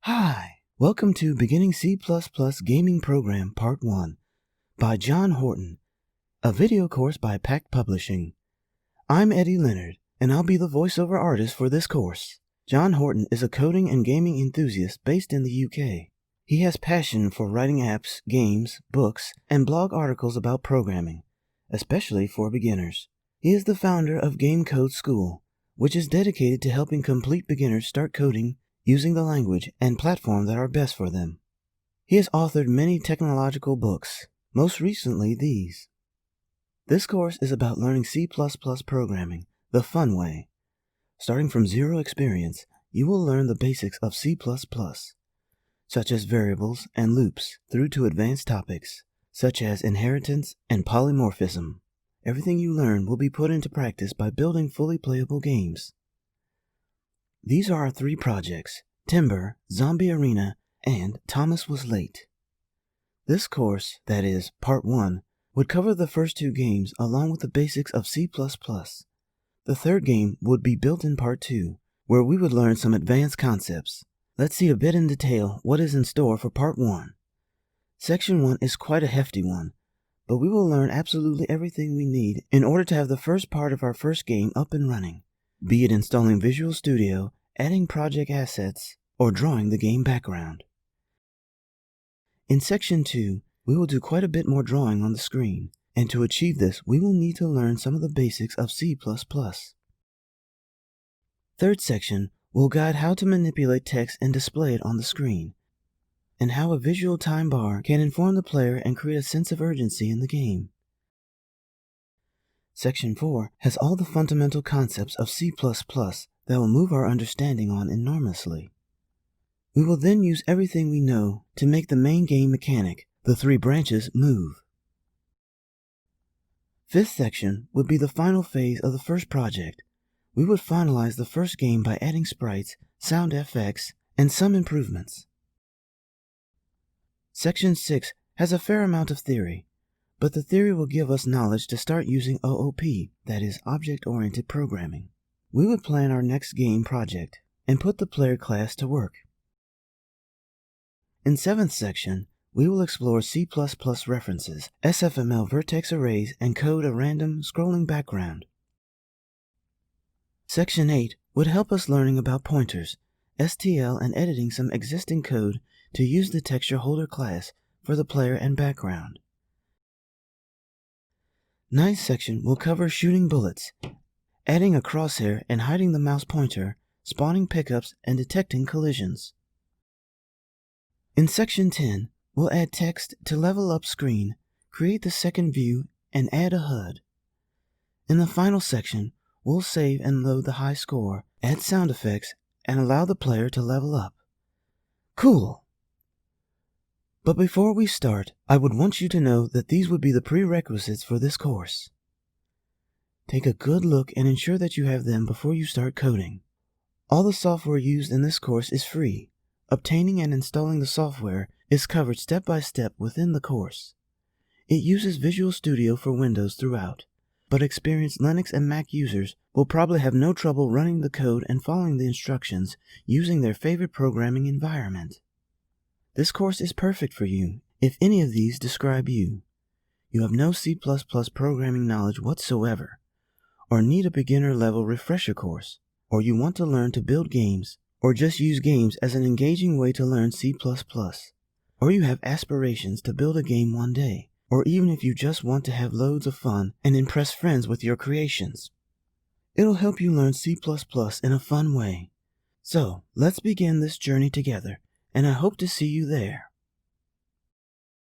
Hi, welcome to Beginning C++ Gaming Program Part 1 by John Horton, a video course by Pact Publishing. I'm Eddie Leonard, and I'll be the voiceover artist for this course. John Horton is a coding and gaming enthusiast based in the UK. He has passion for writing apps, games, books, and blog articles about programming, especially for beginners. He is the founder of Game Code School, which is dedicated to helping complete beginners start coding using the language and platform that are best for them. He has authored many technological books, most recently these. This course is about learning C++ programming the fun way. Starting from zero experience, you will learn the basics of C++, such as variables and loops, through to advanced topics, such as inheritance and polymorphism. Everything you learn will be put into practice by building fully playable games. These are our 3 projects: Timber, Zombie Arena, and Thomas Was Late. This course, that is, Part 1, would cover the first 2 games along with the basics of C++. The third game would be built in Part 2, where we would learn some advanced concepts. Let's see a bit in detail what is in store for Part 1. Section 1 is quite a hefty one, but we will learn absolutely everything we need in order to have the first part of our first game up and running, be it installing Visual Studio, adding project assets, or drawing the game background. In Section 2, we will do quite a bit more drawing on the screen, and to achieve this, we will need to learn some of the basics of C++. Third section will guide how to manipulate text and display it on the screen, and how a visual time bar can inform the player and create a sense of urgency in the game. Section 4 has all the fundamental concepts of C++ that will move our understanding on enormously. We will then use everything we know to make the main game mechanic, the 3 branches, move. Fifth section would be the final phase of the first project. We would finalize the first game by adding sprites, sound effects, and some improvements. Section 6 has a fair amount of theory, but the theory will give us knowledge to start using OOP, that is, object-oriented programming. We would plan our next game project and put the player class to work. In 7th section, we will explore C++ references, SFML vertex arrays, and code a random scrolling background. Section 8 would help us learning about pointers, STL, and editing some existing code to use the texture holder class for the player and background. 9th section will cover shooting bullets, adding a crosshair and hiding the mouse pointer, spawning pickups, and detecting collisions. In Section 10, we'll add text to level up screen, create the second view, and add a HUD. In the final section, we'll save and load the high score, add sound effects, and allow the player to level up. Cool! But before we start, I would want you to know that these would be the prerequisites for this course. Take a good look and ensure that you have them before you start coding. All the software used in this course is free. Obtaining and installing the software is covered step by step within the course. It uses Visual Studio for Windows throughout, but experienced Linux and Mac users will probably have no trouble running the code and following the instructions using their favorite programming environment. This course is perfect for you if any of these describe you. You have no C++ programming knowledge whatsoever, or need a beginner-level refresher course, or you want to learn to build games, or just use games as an engaging way to learn C++, or you have aspirations to build a game one day, or even if you just want to have loads of fun and impress friends with your creations. It'll help you learn C++ in a fun way. So, let's begin this journey together, and I hope to see you there.